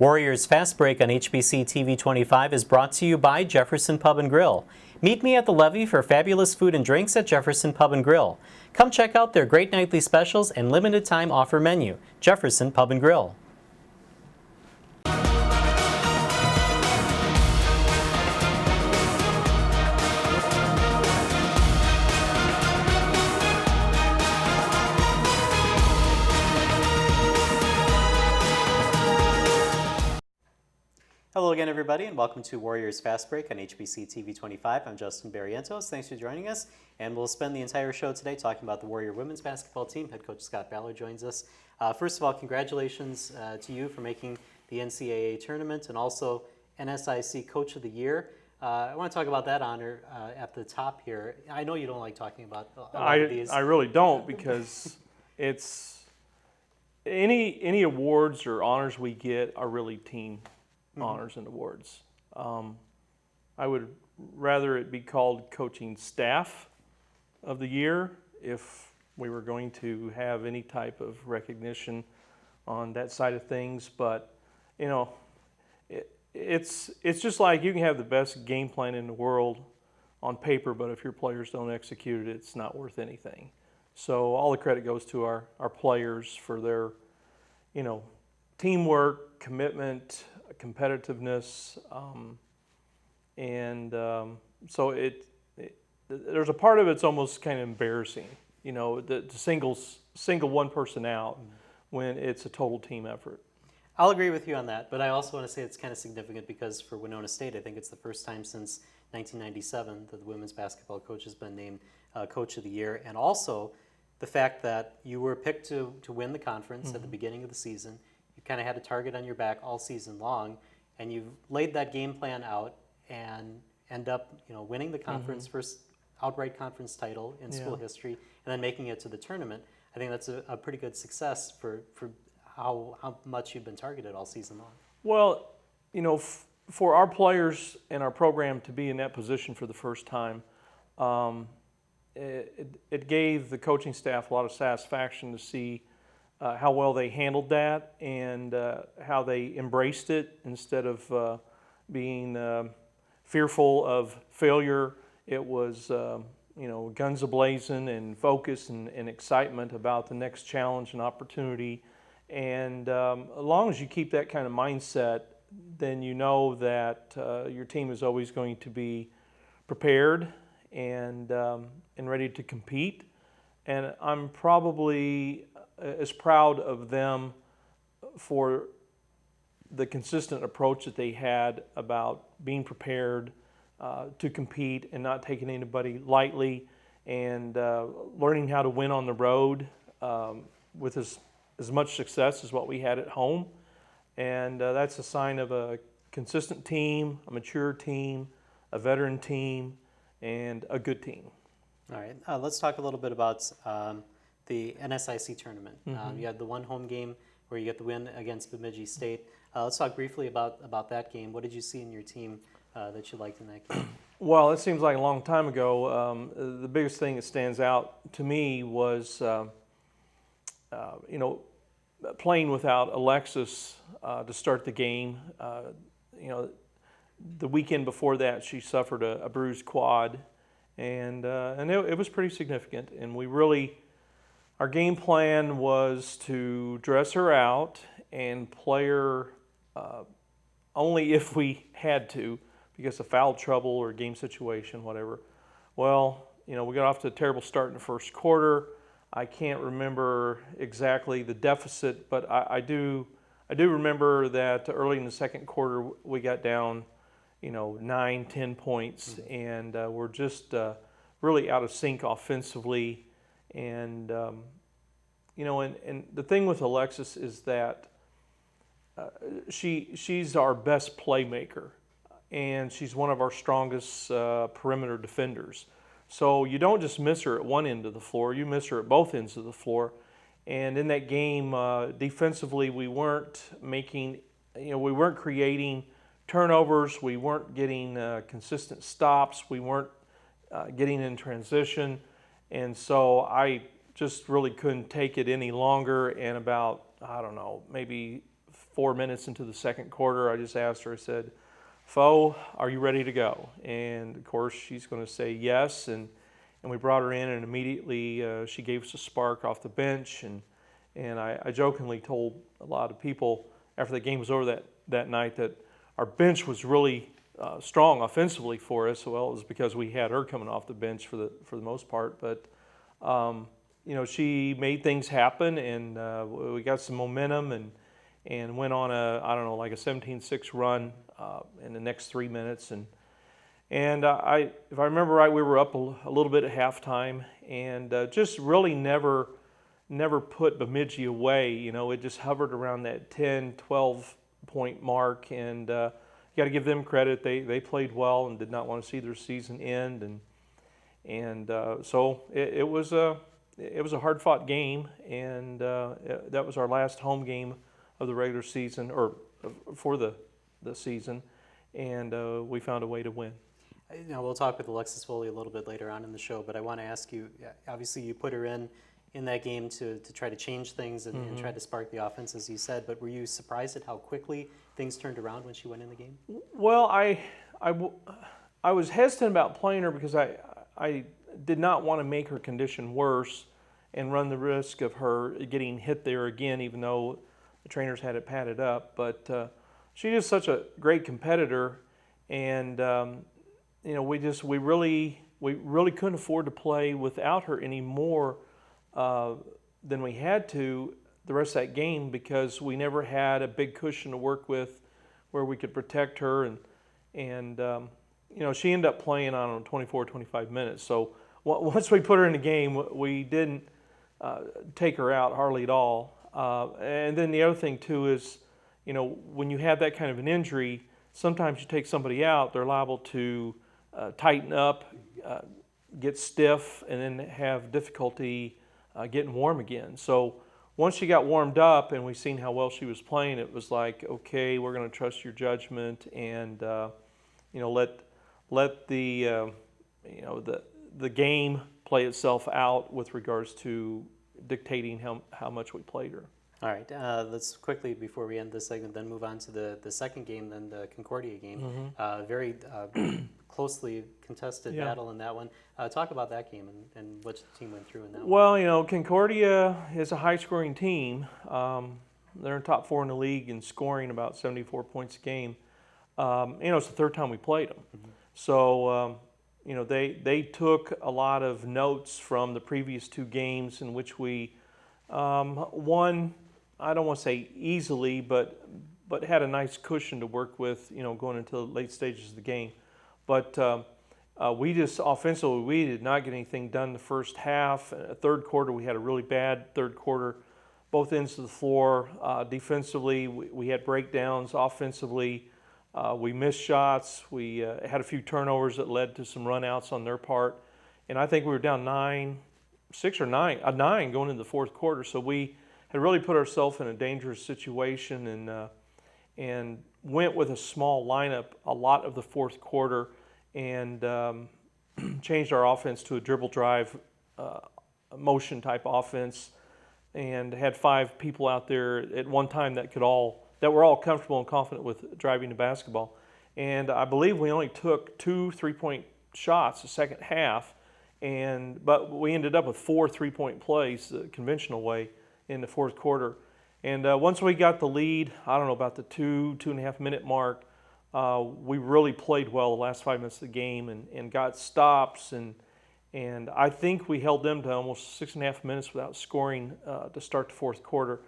Warriors Fastbreak on HBC TV 25 is brought to you by Jefferson Pub and Grill. Meet me at the levee for fabulous food and drinks at Jefferson Pub and Grill. Come check out their great nightly specials and limited time offer menu. Jefferson Pub and Grill. Hello again, everybody, and welcome to Warriors Fastbreak on HBC TV 25. I'm Justin Barrientos. Thanks for joining us, and we'll spend the entire show today talking about the Warrior women's basketball team. Head coach Scott Ballard joins us. First of all, congratulations to you for making the NCAA tournament and also NSIC Coach of the Year. I want to talk about that honor at the top here. I know you don't like talking about a lot of these. I really don't, because it's any awards or honors we get are really team honors and awards. I would rather it be called Coaching Staff of the Year if we were going to have any type of recognition on that side of things. But you know, it's just like you can have the best game plan in the world on paper, but if your players don't execute it, it's not worth anything. So all the credit goes to our players for their, teamwork, commitment, competitiveness, so there's a part of it's almost kind of embarrassing, to single one person out when it's a total team effort. I'll agree with you on that, but I also want to say it's kind of significant because for Winona State, I think it's the first time since 1997 that the women's basketball coach has been named Coach of the Year, and also the fact that you were picked to win the conference at the beginning of the season. You kind of had a target on your back all season long, and you've laid that game plan out and end up, winning the conference, first outright conference title in school history, and then making it to the tournament. I think that's a pretty good success for how much you've been targeted all season long. Well, for our players and our program to be in that position for the first time, it gave the coaching staff a lot of satisfaction to see how well they handled that and how they embraced it instead of being fearful of failure. It was, guns a-blazing and focus and excitement about the next challenge and opportunity. And as long as you keep that kind of mindset, then you know that your team is always going to be prepared and ready to compete. And I'm probably as proud of them for the consistent approach that they had about being prepared to compete and not taking anybody lightly, and learning how to win on the road with as much success as what we had at home. And that's a sign of a consistent team, a mature team, a veteran team, and a good team. All right, let's talk a little bit about the NSIC tournament. You had the one home game where you get the win against Bemidji State. Let's talk briefly about that game. What did you see in your team that you liked in that game? Well, it seems like a long time ago. The biggest thing that stands out to me was, playing without Alexis to start the game. The weekend before that, she suffered a bruised quad, and it was pretty significant. And our game plan was to dress her out and play her only if we had to, because of foul trouble or game situation, whatever. Well, we got off to a terrible start in the first quarter. I can't remember exactly the deficit, but I do remember that early in the second quarter we got down, 9, 10 points, and we're just really out of sync offensively. And and the thing with Alexis is that she's our best playmaker, and she's one of our strongest perimeter defenders. So you don't just miss her at one end of the floor, you miss her at both ends of the floor. And in that game, defensively, we weren't creating turnovers, we weren't getting consistent stops, we weren't getting in transition. And so I just really couldn't take it any longer, and about, maybe 4 minutes into the second quarter, I just asked her, I said, "Fo, are you ready to go?" And of course, she's going to say yes. And we brought her in, and immediately she gave us a spark off the bench. And I jokingly told a lot of people after the game was over that night that our bench was really strong offensively for us. Well, it was because we had her coming off the bench for the most part. But she made things happen, and we got some momentum, and went on like a 17-6 run in the next 3 minutes. And if I remember right, we were up a little bit at halftime, and just really never put Bemidji away. It just hovered around that 10, 12 point mark, and you got to give them credit. They played well and did not want to see their season end, and so it was a hard-fought game, and that was our last home game of the regular season, or for the season, and we found a way to win. We'll talk with Alexis Foley a little bit later on in the show, but I want to ask you, obviously you put her in that game to try to change things and try to spark the offense, as you said, but were you surprised at how quickly things turned around when she went in the game? Well, I was hesitant about playing her because I did not want to make her condition worse and run the risk of her getting hit there again, even though the trainers had it padded up. But she's just such a great competitor, and we really couldn't afford to play without her any more than we had to the rest of that game, because we never had a big cushion to work with where we could protect her, and she ended up playing 24, 25 minutes. So once we put her in the game, we didn't take her out hardly at all. And then the other thing too is, when you have that kind of an injury, sometimes you take somebody out, they're liable to tighten up, get stiff, and then have difficulty getting warm again. So once she got warmed up and we seen how well she was playing, it was like, okay, we're going to trust your judgment, and let the game play itself out with regards to dictating how much we played her. All right, let's quickly, before we end this segment, then move on to the second game, then the Concordia game. Very closely contested battle in that one. Talk about that game and what the team went through in that one. Well, Concordia is a high-scoring team. They're in top 4 in the league in scoring, about 74 points a game. It's the third time we played them. So, they took a lot of notes from the previous 2 games in which we won, I don't want to say easily, but had a nice cushion to work with, going into the late stages of the game. But we just offensively, we did not get anything done the first half. Third quarter, we had a really bad third quarter, both ends of the floor. Defensively, we had breakdowns. Offensively, we missed shots. We had a few turnovers that led to some runouts on their part. And I think we were down 9 going into the fourth quarter. So we had really put ourselves in a dangerous situation, and went with a small lineup a lot of the fourth quarter, and changed our offense to a dribble drive, motion type offense, and had 5 people out there at one time that were all comfortable and confident with driving the basketball. And I believe we only took 2 3-point shots the second half, but we ended up with 4 3-point plays the conventional way in the fourth quarter. And once we got the lead, I don't know, about the 2.5 minute mark, we really played well the last 5 minutes of the game, and got stops, and I think we held them to almost 6.5 minutes without scoring to start the fourth quarter.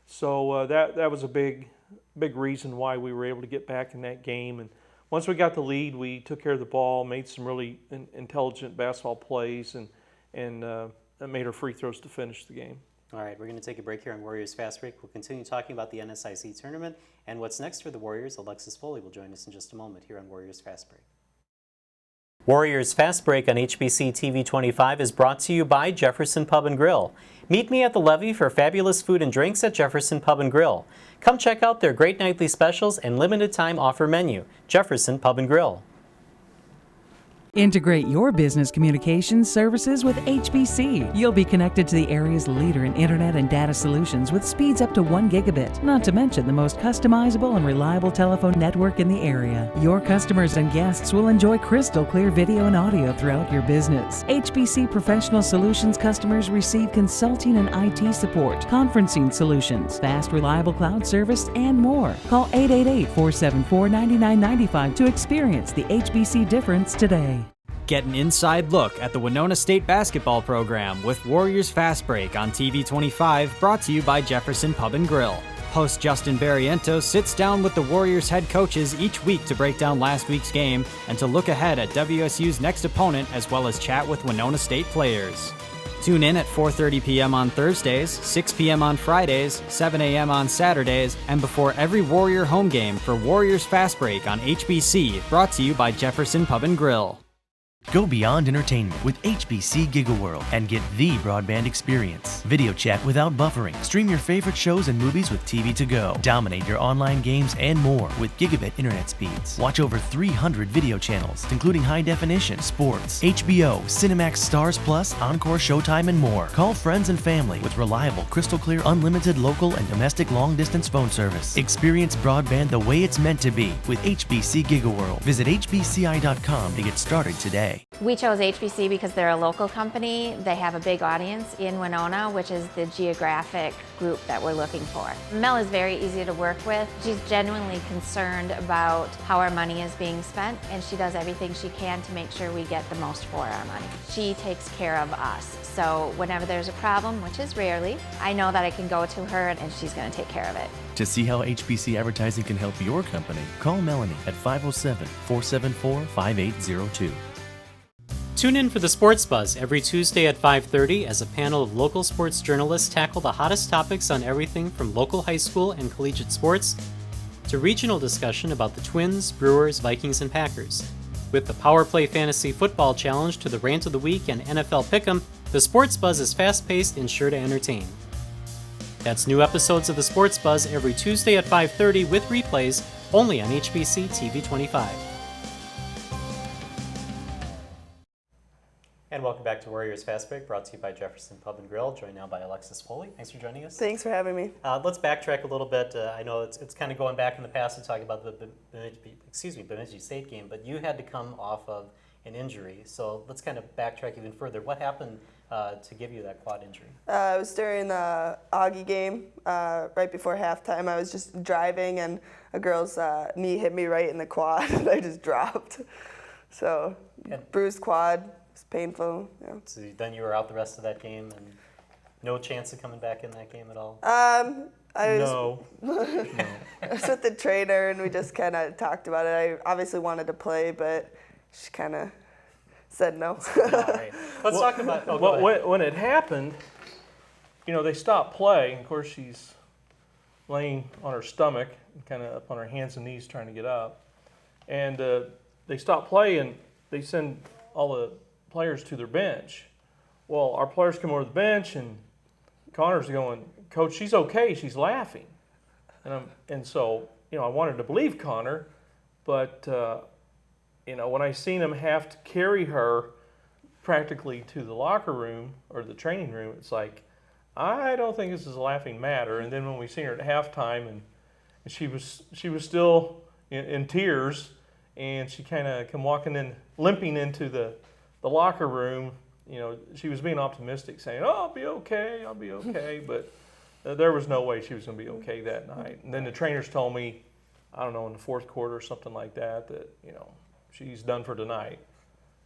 So that was a big reason why we were able to get back in that game. And once we got the lead, we took care of the ball, made some really intelligent basketball plays, and made our free throws to finish the game. All right, we're going to take a break here on Warriors Fast Break. We'll continue talking about the NSIC tournament and what's next for the Warriors. Alexis Foley will join us in just a moment here on Warriors Fast Break. Warriors Fast Break on HBC TV 25 is brought to you by Jefferson Pub and Grill. Meet me at the levee for fabulous food and drinks at Jefferson Pub and Grill. Come check out their great nightly specials and limited time offer menu. Jefferson Pub and Grill. Integrate your business communications services with HBC. You'll be connected to the area's leader in internet and data solutions with speeds up to 1 gigabit, not to mention the most customizable and reliable telephone network in the area. Your customers and guests will enjoy crystal clear video and audio throughout your business. HBC Professional Solutions customers receive consulting and IT support, conferencing solutions, fast, reliable cloud service, and more. Call 888-474-9995 to experience the HBC difference today. Get an inside look at the Winona State basketball program with Warriors Fastbreak on TV 25, brought to you by Jefferson Pub and Grill. Host Justin Barrientos sits down with the Warriors head coaches each week to break down last week's game and to look ahead at WSU's next opponent, as well as chat with Winona State players. Tune in at 4:30 p.m. on Thursdays, 6 p.m. on Fridays, 7 a.m. on Saturdays, and before every Warrior home game for Warriors Fastbreak on HBC, brought to you by Jefferson Pub and Grill. Go beyond entertainment with HBC GigaWorld and get the broadband experience. Video chat without buffering. Stream your favorite shows and movies with TV to go. Dominate your online games and more with gigabit internet speeds. Watch over 300 video channels, including high definition, sports, HBO, Cinemax Stars Plus, Encore Showtime, and more. Call friends and family with reliable, crystal clear, unlimited local and domestic long distance phone service. Experience broadband the way it's meant to be with HBC GigaWorld. Visit hbci.com to get started today. We chose HBC because they're a local company. They have a big audience in Winona, which is the geographic group that we're looking for. Mel is very easy to work with. She's genuinely concerned about how our money is being spent, and she does everything she can to make sure we get the most for our money. She takes care of us. So whenever there's a problem, which is rarely, I know that I can go to her and she's going to take care of it. To see how HBC advertising can help your company, call Melanie at 507-474-5802. Tune in for the Sports Buzz every Tuesday at 5:30 as a panel of local sports journalists tackle the hottest topics on everything from local high school and collegiate sports to regional discussion about the Twins, Brewers, Vikings, and Packers. With the Power Play Fantasy Football Challenge to the Rant of the Week and NFL Pick'em, the Sports Buzz is fast-paced and sure to entertain. That's new episodes of the Sports Buzz every Tuesday at 5:30 with replays only on HBC TV 25. And welcome back to Warriors Fastbreak, brought to you by Jefferson Pub and Grill, joined now by Alexis Foley. Thanks for joining us. Thanks for having me. Let's backtrack a little bit. I know it's kind of going back in the past to talk about the Bemidji State game, but you had to come off of an injury. So let's kind of backtrack even further. What happened to give you that quad injury? It was during the Augie game, right before halftime. I was just driving, and a girl's knee hit me right in the quad, and I just dropped. So, bruised quad. It's painful. Yeah. So then you were out the rest of that game, and no chance of coming back in that game at all? I No. was with the trainer, and we just kind of talked about it. I obviously wanted to play, but she kind of said no. All right. Let's talk about. Oh, go ahead. When it happened, they stopped play. Of course, she's laying on her stomach, kind of up on her hands and knees, trying to get up. And they stopped play, and they send all the players to their bench. Well, our players come over to the bench, and Connor's going, "Coach, she's okay. She's laughing." And so I wanted to believe Connor, but when I seen him have to carry her practically to the locker room or the training room, it's like, I don't think this is a laughing matter. And then when we seen her at halftime, and she was still in tears, and she kind of come walking in, limping into the locker room. She was being optimistic, saying, "Oh, I'll be okay, I'll be okay." But there was no way she was going to be okay that night. And then the trainers told me, I don't know, in the fourth quarter or something like that, she's done for tonight.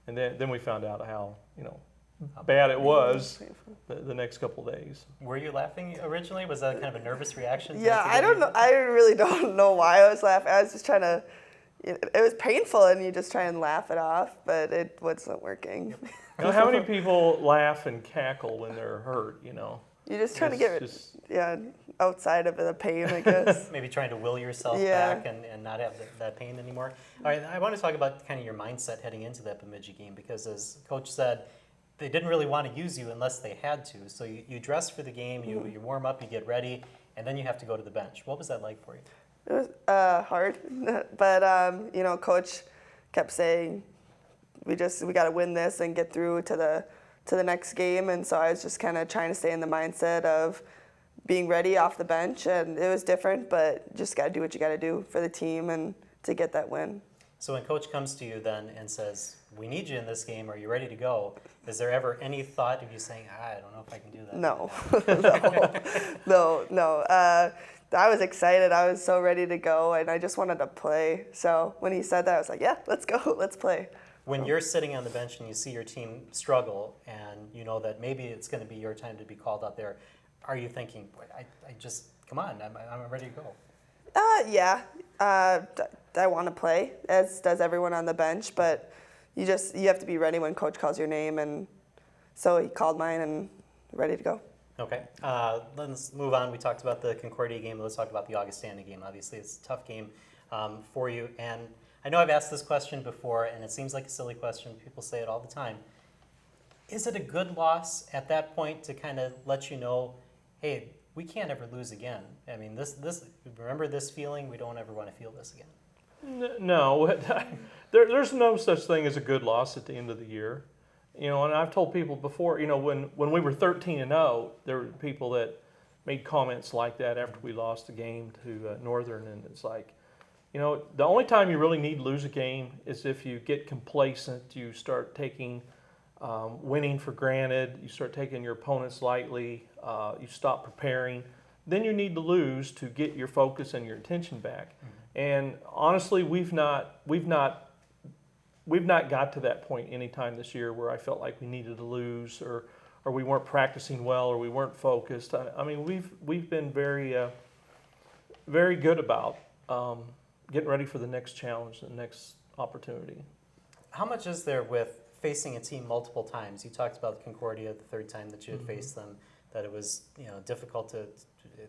And then we found out how bad it was the next couple of days. Were you laughing originally? Was that kind of a nervous reaction? Yeah, I don't know. I really don't know why I was laughing. I was just trying to. It was painful, and you just try and laugh it off, but it wasn't working. How many people laugh and cackle when they're hurt? You're just trying to get outside of the pain, I guess. Maybe trying to will yourself back and not have that pain anymore. All right, I want to talk about kind of your mindset heading into that Bemidji game, because as Coach said, they didn't really want to use you unless they had to. So you dress for the game, you warm up, you get ready, and then you have to go to the bench. What was that like for you? It was hard, but Coach kept saying, we got to win this and get through to the next game. And so I was just kind of trying to stay in the mindset of being ready off the bench, and it was different, but just got to do what you got to do for the team and to get that win. So when coach comes to you then and says, we need you in this game, are you ready to go? Is there ever any thought of you saying, I don't know if I can do that? No, no. I was excited. I was so ready to go, and I just wanted to play. So when he said that, I was like, yeah, let's go, let's play. When you're sitting on the bench and you see your team struggle and you know that maybe it's going to be your time to be called out there, are you thinking, I just, come on, I'm ready to go? Yeah. I want to play, as does everyone on the bench, but you have to be ready when coach calls your name, and so he called mine and ready to go. Okay, let's move on. We talked about the Concordia game. Let's talk about the Augustana game. Obviously, it's a tough game for you, and I know I've asked this question before, and it seems like a silly question. People say it all the time. Is it a good loss at that point to kind of let you know, hey, we can't ever lose again? I mean, remember this feeling? We don't ever want to feel this again. No, there's no such thing as a good loss at the end of the year. You know, and I've told people before, you know, when we were 13-0, there were people that made comments like that after we lost the game to Northern, and it's like, you know, the only time you really need to lose a game is if you get complacent, you start taking winning for granted, you start taking your opponents lightly, you stop preparing. Then you need to lose to get your focus and your attention back. Mm-hmm. And honestly, we've not got to that point any time this year where I felt like we needed to lose, or we weren't practicing well, or we weren't focused. I mean, we've been very very good about getting ready for the next challenge, the next opportunity. How much is there with facing a team multiple times? You talked about Concordia the third time that you had faced them, that it was, you know, difficult to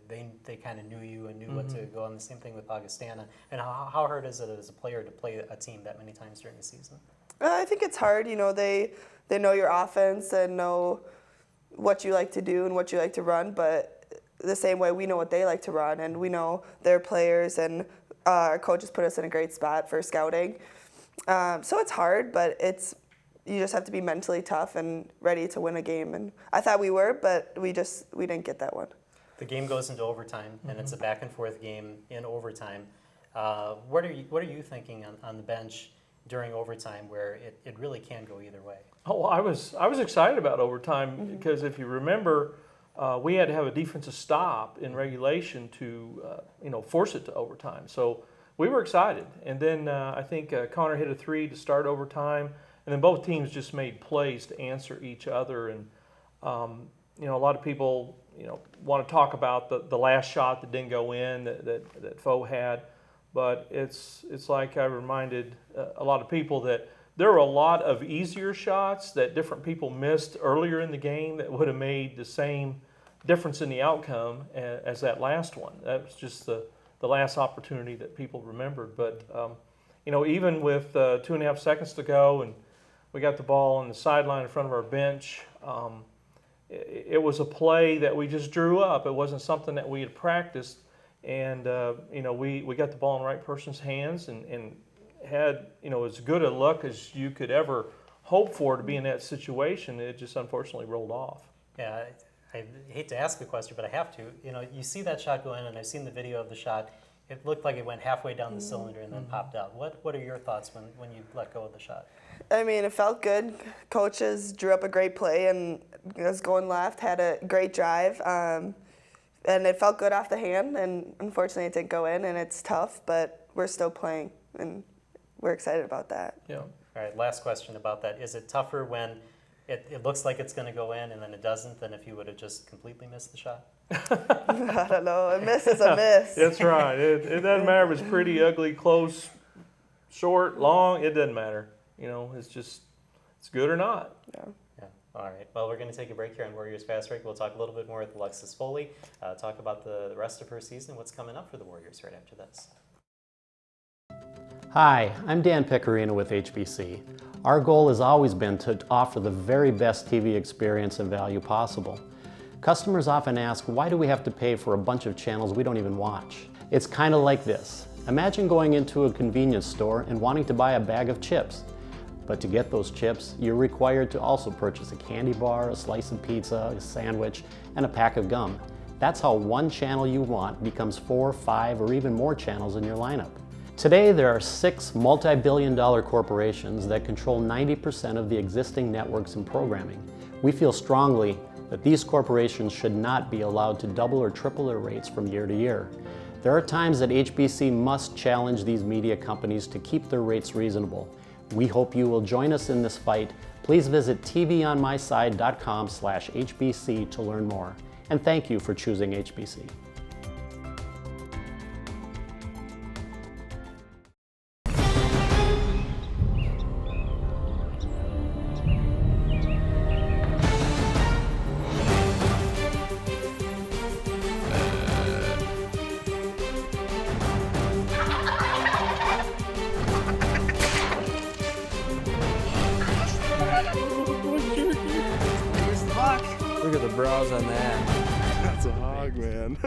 they kind of knew you and knew what to go on. The same thing with Augustana. And how hard is it as a player to play a team that many times during the season? I think it's hard. You know, they know your offense and know what you like to do and what you like to run, but the same way we know what they like to run, and we know their players, and our coaches put us in a great spot for scouting. So it's hard, but you just have to be mentally tough and ready to win a game. And I thought we were, but we didn't get that one. The game goes into overtime, and it's a back and forth game in overtime. What are you thinking on the bench during overtime, where it really can go either way? Oh, I was excited about overtime because if you remember, we had to have a defensive stop in regulation to force it to overtime. So we were excited, and then I think Connor hit a three to start overtime, and then both teams just made plays to answer each other. And a lot of people want to talk about the last shot that didn't go in that Foe had, but it's like I reminded a lot of people that there were a lot of easier shots that different people missed earlier in the game that would have made the same difference in the outcome as that last one. That was just the last opportunity that people remembered. But even with 2.5 seconds to go, and we got the ball on the sideline in front of our bench, it was a play that we just drew up. It wasn't something that we had practiced, and we got the ball in the right person's hands and had as good a luck as you could ever hope for to be in that situation. It just unfortunately rolled off. Yeah, I hate to ask the question, but I have to. You see that shot go in, and I've seen the video of the shot. It looked like it went halfway down the cylinder and then popped out. What are your thoughts when you let go of the shot? I mean, it felt good. Coaches drew up a great play, and it was going left, had a great drive, and it felt good off the hand, and unfortunately it didn't go in, and it's tough, but we're still playing, and we're excited about that. Yeah. All right, last question about that. Is it tougher when it looks like it's going to go in and then it doesn't, than if you would have just completely missed the shot? I don't know. A miss is a miss. That's right. It doesn't matter if it's pretty, ugly, close, short, long. It doesn't matter. It's good or not. Yeah. Yeah. All right. Well, we're going to take a break here on Warriors Fast Break. We'll talk a little bit more with Alexis Foley, talk about the rest of her season, what's coming up for the Warriors right after this. Hi, I'm Dan Picarino with HBC. Our goal has always been to offer the very best TV experience and value possible. Customers often ask, why do we have to pay for a bunch of channels we don't even watch? It's kind of like this. Imagine going into a convenience store and wanting to buy a bag of chips. But to get those chips, you're required to also purchase a candy bar, a slice of pizza, a sandwich, and a pack of gum. That's how one channel you want becomes 4, 5, or even more channels in your lineup. Today, there are 6 multi-billion-dollar corporations that control 90% of the existing networks and programming. We feel strongly that these corporations should not be allowed to double or triple their rates from year to year. There are times that HBC must challenge these media companies to keep their rates reasonable. We hope you will join us in this fight. Please visit tvonmyside.com/HBC to learn more. And thank you for choosing HBC. Look at the brows on that. That's a hog, man.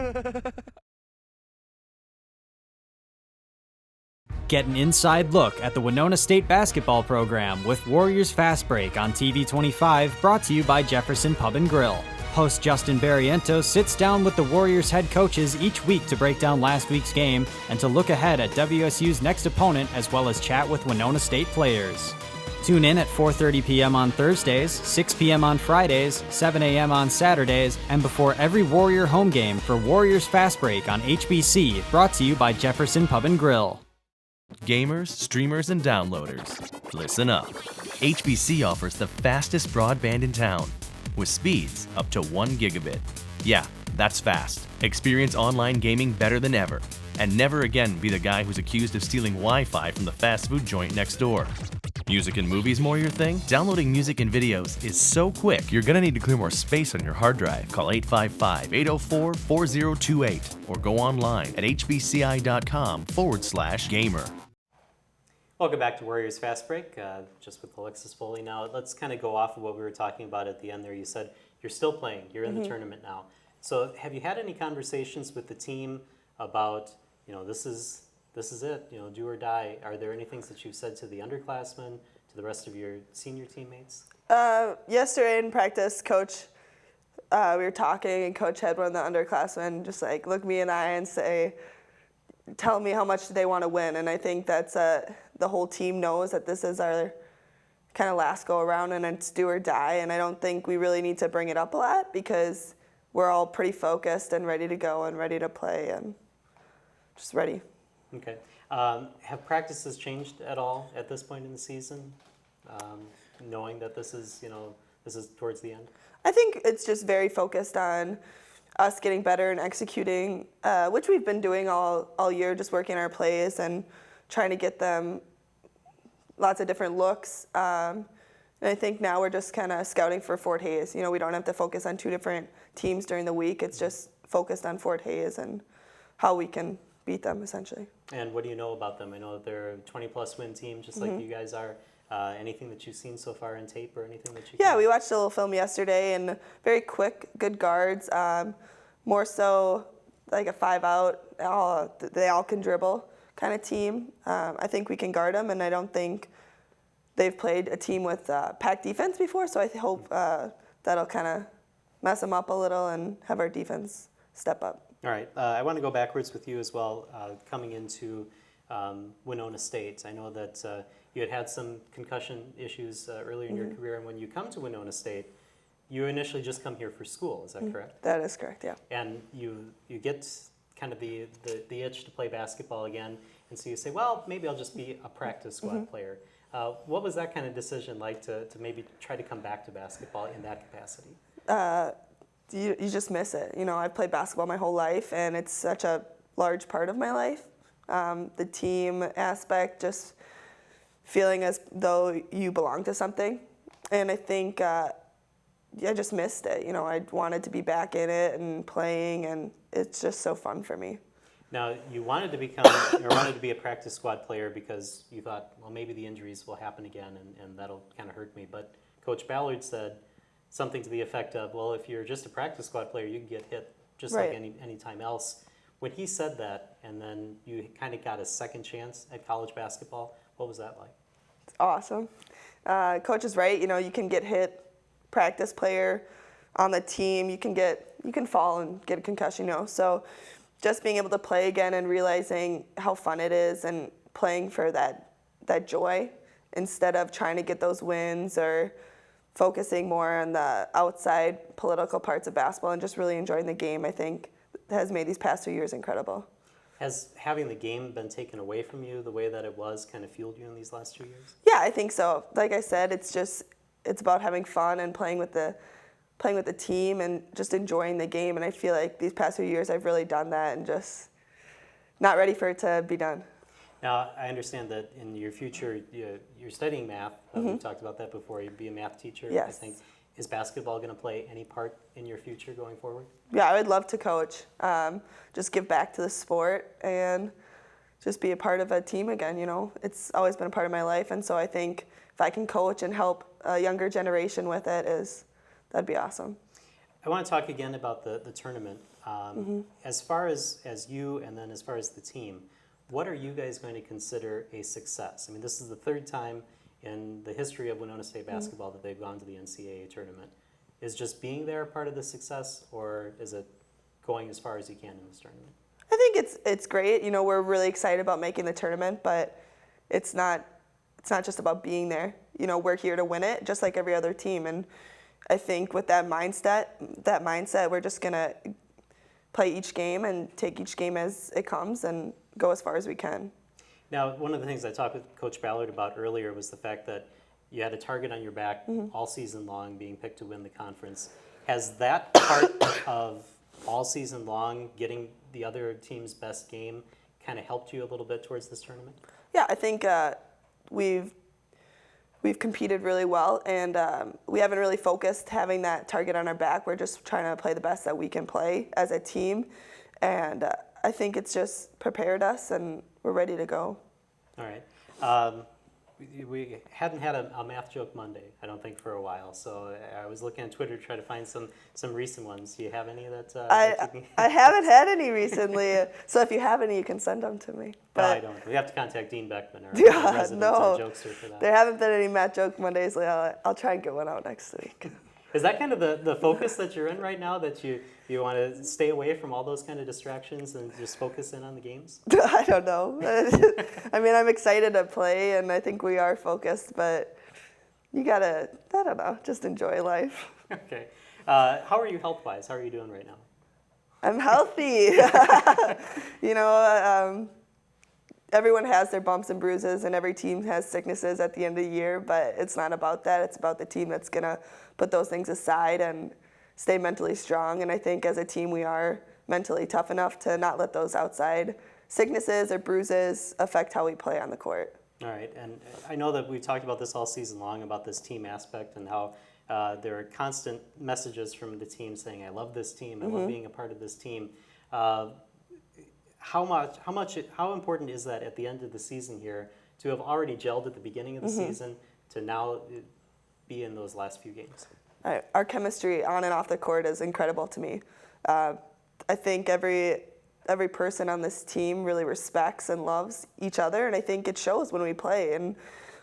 Get an inside look at the Winona State basketball program with Warriors Fastbreak on TV 25, brought to you by Jefferson Pub and Grill. Host Justin Barrientos sits down with the Warriors head coaches each week to break down last week's game and to look ahead at WSU's next opponent, as well as chat with Winona State players. Tune in at 4:30 p.m. on Thursdays, 6 p.m. on Fridays, 7 a.m. on Saturdays, and before every Warrior home game for Warriors Fastbreak on HBC, brought to you by Jefferson Pub and Grill. Gamers, streamers, and downloaders, listen up. HBC offers the fastest broadband in town, with speeds up to 1 gigabit. Yeah, that's fast. Experience online gaming better than ever, and never again be the guy who's accused of stealing Wi-Fi from the fast food joint next door. Music and movies more your thing? Downloading music and videos is so quick, you're gonna need to clear more space on your hard drive. Call 855-804-4028 or go online at hbci.com/gamer. Welcome back to Warriors Fast Break, just with Alexis Foley now. Let's kind of go off of what we were talking about at the end there. You said you're still playing, you're in the tournament now. So have you had any conversations with the team about, this is it, do or die? Are there any things that you've said to the underclassmen, to the rest of your senior teammates? Yesterday in practice, Coach, we were talking, and Coach had one of the underclassmen just look me in the eye and say, tell me how much they want to win. And I think that's the whole team knows that this is our kind of last go around, and it's do or die. And I don't think we really need to bring it up a lot because we're all pretty focused and ready to go and ready to play and just ready. Okay. Have practices changed at all at this point in the season, knowing that this is towards the end? I think it's just very focused on us getting better and executing, which we've been doing all year, just working our plays and trying to get them lots of different looks. And I think now we're just kind of scouting for Fort Hays. We don't have to focus on 2 different teams during the week. It's just focused on Fort Hays and how we can beat them, essentially. And what do you know about them? I know that they're a 20-plus win team, just like you guys are. Anything that you've seen so far in tape or anything that you Yeah, we watched a little film yesterday, and very quick, good guards. More so like a 5-out, they all can dribble kind of team. I think we can guard them, and I don't think they've played a team with packed defense before, so I hope that'll kind of mess them up a little and have our defense step up. All right. I want to go backwards with you as well, coming into Winona State. I know that you had some concussion issues earlier in your career, and when you come to Winona State, you initially just come here for school. Is that correct? That is correct, yeah. And you get kind of the itch to play basketball again, and so you say, well, maybe I'll just be a practice squad player. What was that kind of decision like to maybe try to come back to basketball in that capacity? You just miss it. I've played basketball my whole life, and it's such a large part of my life. The team aspect, just feeling as though you belong to something. And I think I just missed it. I wanted to be back in it and playing, and it's just so fun for me. Now, you wanted to be a practice squad player because you thought, well, maybe the injuries will happen again, and that'll kind of hurt me. But Coach Ballard said something to the effect of, well, if you're just a practice squad player, you can get hit just like any time else. When he said that, and then you kind of got a second chance at college basketball, what was that like? It's awesome. Coach is right. You can get hit, practice player on the team. You can fall and get a concussion. So just being able to play again and realizing how fun it is and playing for that joy instead of trying to get those wins or focusing more on the outside political parts of basketball and just really enjoying the game, I think has made these past 2 years incredible. Has having the game been taken away from you the way that it was kind of fueled you in these last 2 years? Yeah, I think so. Like I said, it's about having fun and playing with the team and just enjoying the game. And I feel like these past few years I've really done that and just not ready for it to be done. Now, I understand that in your future, you're studying math. We've talked about that before. You'd be a math teacher, Yes. I think. Is basketball going to play any part in your future going forward? Yeah, I would love to coach. Just give back to the sport and just be a part of a team again. It's always been a part of my life. And so I think if I can coach and help a younger generation with it, that'd be awesome. I want to talk again about the tournament. As far as you and then as far as the team, what are you guys going to consider a success? I mean, this is the third time in the history of Winona State basketball that they've gone to the NCAA tournament. Is just being there part of the success, or is it going as far as you can in this tournament? I think it's great. We're really excited about making the tournament, but it's not just about being there. We're here to win it, just like every other team. And I think with that mindset, we're just gonna play each game and take each game as it comes and go as far as we can. Now, one of the things I talked with Coach Ballard about earlier was the fact that you had a target on your back all season long, being picked to win the conference. Has that part of all season long, getting the other team's best game, kind of helped you a little bit towards this tournament? Yeah, I think we've competed really well, and we haven't really focused having that target on our back. We're just trying to play the best that we can play as a team, and I think it's just prepared us, and we're ready to go. All right. We hadn't had a math joke Monday, I don't think, for a while. So I was looking on Twitter to try to find some recent ones. Do you have any that I haven't had any recently, so if you have any, you can send them to me. But no, I don't. We have to contact Dean Beckman, our resident jokester, for that. There haven't been any math joke Mondays. I'll try and get one out next week. Is that kind of the focus that you're in right now, that you want to stay away from all those kind of distractions and just focus in on the games? I don't know. I mean, I'm excited to play, and I think we are focused, but you gotta, I don't know, just enjoy life. Okay. How are you health-wise? How are you doing right now? I'm healthy. Everyone has their bumps and bruises, and every team has sicknesses at the end of the year, but it's not about that. It's about the team that's going to put those things aside and stay mentally strong. And I think as a team, we are mentally tough enough to not let those outside sicknesses or bruises affect how we play on the court. All right. And I know that we've talked about this all season long, about this team aspect and how there are constant messages from the team saying, I love this team, I love being a part of this team. How important is that at the end of the season here to have already gelled at the beginning of the season to now be in those last few games? Our chemistry on and off the court is incredible to me. I think every person on this team really respects and loves each other, and I think it shows when we play. And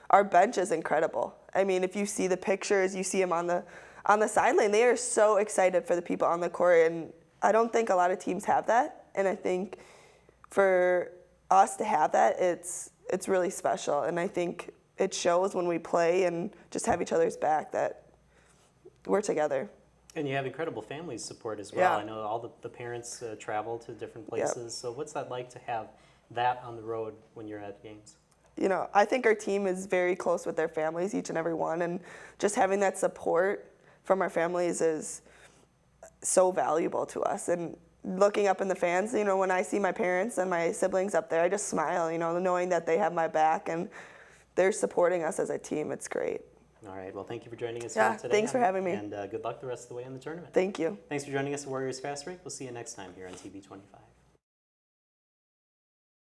our bench is incredible. I mean, if you see the pictures, you see them on the sideline. They are so excited for the people on the court, and I don't think a lot of teams have that. And I think for us to have that, it's really special. And I think it shows when we play and just have each other's back that we're together. And you have incredible family support as well. Yeah. I know all the parents travel to different places. Yep. So what's that like to have that on the road when you're at games? I think our team is very close with their families, each and every one. And just having that support from our families is so valuable to us. And looking up in the fans, when I see my parents and my siblings up there, I just smile, knowing that they have my back and they're supporting us as a team. It's great. All right. Well, thank you for joining us here today. Thanks for having me. And good luck the rest of the way in the tournament. Thank you. Thanks for joining us at Warriors Fastbreak. We'll see you next time here on TV 25.